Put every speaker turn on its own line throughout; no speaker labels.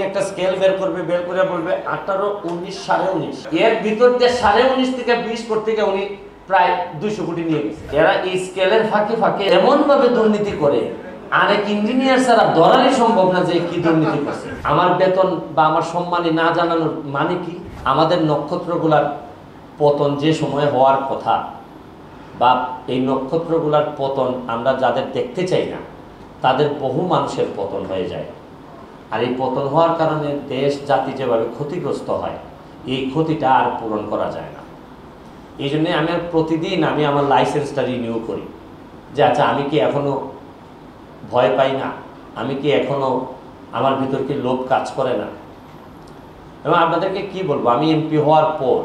উনি একটা স্কেল বের করবে, বের করে বলবে 18, 19, 19.5, এর ভিতর দিয়ে 19.5 থেকে 20 করতে গিয়ে উনি প্রায় 200 কোটি নিয়ে গেছে। এরা এই স্কেলের ফাঁকে ফাঁকে এমন ভাবে দুর্নীতি করে, আরেক ইঞ্জিনিয়ার ছাড়া ধরারই সম্ভব না যে কি দুর্নীতি করছে। আমার বেতন বা আমার সম্মানী না জানানোর মানে কি? আমাদের নক্ষত্রগুলার পতন যে সময়ে হওয়ার কথা, বা এই নক্ষত্রগুলার পতন আমরা যাদের দেখতে চাই না, তাদের বহু মানুষের পতন হয়ে যায়। আর এই পতন হওয়ার কারণে দেশ জাতি যেভাবে ক্ষতিগ্রস্ত হয়, এই ক্ষতিটা আর পূরণ করা যায় না। এই জন্যে আমি প্রতিদিন আমার লাইসেন্সটা রিনিউ করি, যে আচ্ছা আমি কি এখনো ভয় পাই না, আমি কি এখনো আমার ভিতর কি লোভ কাজ করে না। এবং আপনাদেরকে কি বলবো, আমি এমপি হওয়ার পর,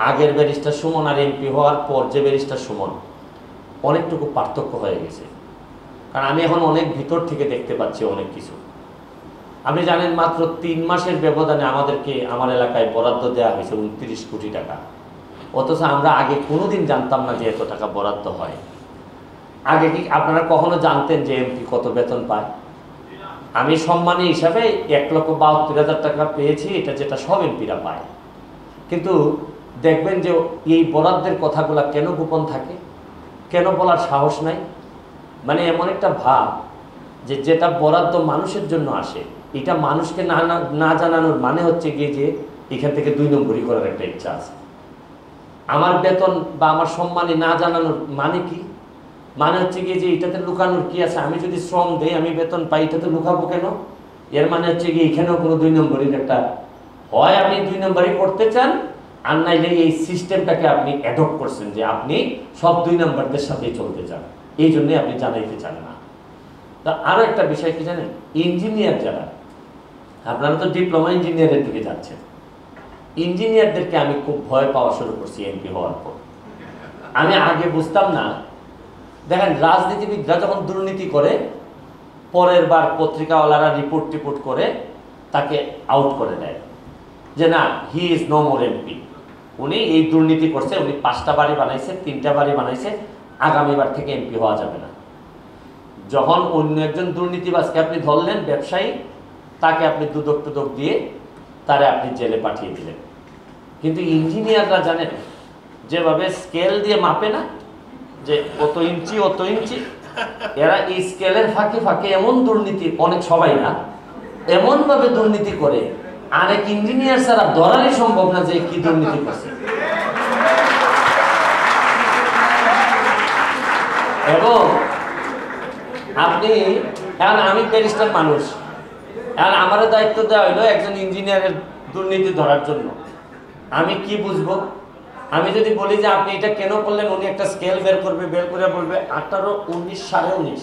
আগের ব্যারিস্টার সুমন আর এমপি হওয়ার পর যে ব্যারিস্টার সুমন, অনেকটুকু পার্থক্য হয়ে গেছে। কারণ আমি এখন অনেক ভিতর থেকে দেখতে পাচ্ছি অনেক কিছু। আপনি জানেন মাত্র 3 মাসের ব্যবধানে আমাদেরকে আমার এলাকায় বরাদ্দ দেওয়া হয়েছে 29 কোটি টাকা। অথচ আমরা আগে কোনোদিন জানতাম না যে এত টাকা বরাদ্দ হয়। আগে কি আপনারা কখনো জানতেন যে এমপি কত বেতন পায়? আমি সম্মানী হিসাবে 1,72,000 টাকা পেয়েছি, এটা যেটা সব এমপিরা পায়। কিন্তু দেখবেন যে এই বরাদ্দের কথাগুলা কেন গোপন থাকে, কেন বলার সাহস নাই। মানে এমন একটা ভাব যে যেটা বরাদ্দ মানুষের জন্য আসে, এটা মানুষকে না জানানোর মানে হচ্ছে গিয়ে যে এখান থেকে 2 নম্বরই করার একটা ইচ্ছা আছে। আমার বেতন বা আমার সম্মানী না জানানোর মানে কি? মানে হচ্ছে গিয়ে যে এটাতে লুকানোর কি আছে? আমি যদি শ্রম দেই, আমি বেতন পাই, এটাতে লুকাবো কেন? এর মানে হচ্ছে গিয়ে এখানেও কোনো 2 নম্বরের একটা, হয় আপনি 2 নম্বরই করতে চান, আর নাইলে এই সিস্টেমটাকে আপনি অ্যাডপ্ট করছেন যে আপনি সব 2 নম্বরদের সাথে চলতে চান, এই জন্যই আপনি জানাইতে চান না। তা আরও একটা বিষয় কি জানেন, ইঞ্জিনিয়ার যারা, আপনারা তো ডিপ্লোমা ইঞ্জিনিয়ারের দিকে যাচ্ছেন, ইঞ্জিনিয়ারদেরকে আমি খুব ভয় পাওয়া শুরু করছি এমপি হওয়ার পর। আমি আগে বুঝতাম না। দেখেন, রাজনীতিবিদরা যখন দুর্নীতি করে, পরের বার পত্রিকাওয়ালারা রিপোর্ট করে তাকে আউট করে দেয় যে না, he is no more MP, উনি এই দুর্নীতি করছে, উনি 5টা বাড়ি বানাইছে, 3টা বাড়ি বানাইছে, আগামীবার থেকে এমপি হওয়া যাবে না। যখন অন্য একজন দুর্নীতিবাজকে আপনি ধরলেন, ব্যবসায়ী, তাকে আপনি দুদক টুদক দিয়ে তারে আপনি জেলে পাঠিয়ে দিলেন। কিন্তু ইঞ্জিনিয়াররা জানেন, যেভাবে স্কেল দিয়ে মাপে না যে অত ইঞ্চি, এরা এই স্কেলের ফাঁকে ফাঁকে এমন দুর্নীতি, অনেক সবাই না, এমনভাবে দুর্নীতি করে, আরেক ইঞ্জিনিয়ার ছাড়া ধরারই সম্ভব না যে কি দুর্নীতি করছে। এবং আপনি এখন, আমি ব্যারিস্টার মানুষ, এখন আমারও দায়িত্ব দেওয়া হইলো একজন ইঞ্জিনিয়ারের দুর্নীতি ধরার জন্য। আমি কি বুঝবো? আমি যদি বলি যে আপনি এটা কেন করলেন, উনি একটা স্কেল বের করবে, বের করে বলবে 18, 19, 19.5,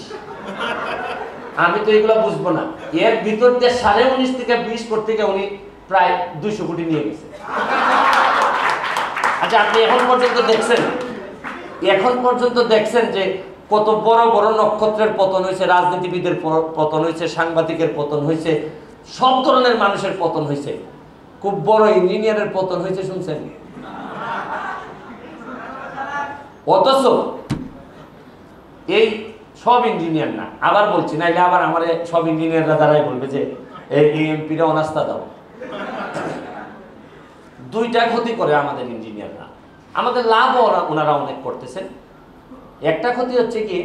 আমি তো এগুলো বুঝবো না। এর ভিতর দিয়ে 19.5 থেকে 20 করতে গিয়ে উনি প্রায় 200 কোটি নিয়ে গেছে। আচ্ছা, আপনি এখন পর্যন্ত দেখছেন যে কত বড় বড় নক্ষত্রের পতন হয়েছে, রাজনীতিবিদের পতন হয়েছে, সাংবাদিকের পতন হয়েছে, সব ধরনের মানুষের পতন হয়েছে, খুব বড় ইঞ্জিনিয়ারের পতন হয়েছে, শুনছেন? অথচ এই সব ইঞ্জিনিয়ার না, আবার বলছি, নাইলে আবার আমার সব ইঞ্জিনিয়াররা দ্বারাই বলবে যে এই এমপিরা অনাস্থা দাও। 2টা ক্ষতি করে আমাদের ইঞ্জিনিয়াররা, আমাদের লাভ ওনারা অনেক করতেছেন। একটা ক্ষতি হচ্ছে কি,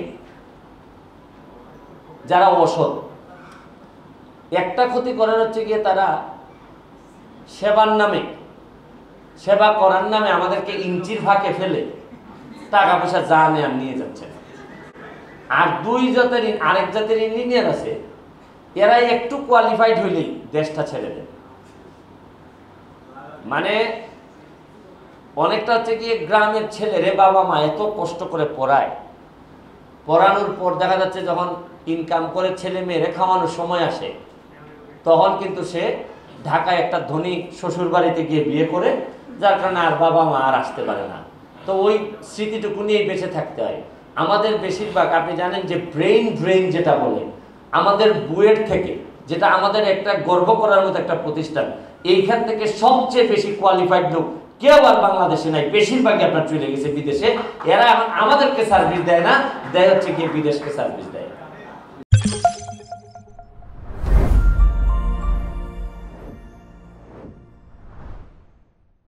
যারা অসৎ, একটা ক্ষতি করার হচ্ছে গিয়ে তারা সেবা করার নামে আমাদেরকে ইঞ্চির ফাঁকে ফেলে টাকা পয়সা যা নেন নিয়ে যাচ্ছে। আর আরেক জাতের ইঞ্জিনিয়ার আছে, এরা একটু কোয়ালিফাইড হইলেই দেশটা ছেড়ে দেয়। মানে অনেকটা হচ্ছে গিয়ে গ্রামের ছেলেরে বাবা মা এত কষ্ট করে পড়ানোর পর দেখা যাচ্ছে যখন ইনকাম করে ছেলে মেয়েরে খাওয়ানোর সময় আসে, তখন কিন্তু সে ঢাকায় একটা ধনী শ্বশুর বাড়িতে গিয়ে বিয়ে করে, যার কারণে আর বাবা মা আর আসতে পারে না। তো ওই স্মৃতিটুকু নিয়েই বেঁচে থাকতে হয়। আমাদের বেশিরভাগ, আপনি জানেন যে ব্রেইন ড্রেন যেটা বলে, আমাদের বুয়েট থেকে, যেটা আমাদের একটা গর্ব করার মতো একটা প্রতিষ্ঠান, এইখান থেকে সবচেয়ে বেশি কোয়ালিফাইড লোক কেউ আর বাংলাদেশে নাই, বেশিরভাগই আপনার চলে গেছে বিদেশে। এরা এখন আমাদেরকে সার্ভিস দেয় না, দেয় হচ্ছে গিয়ে বিদেশকে সার্ভিস দেয়।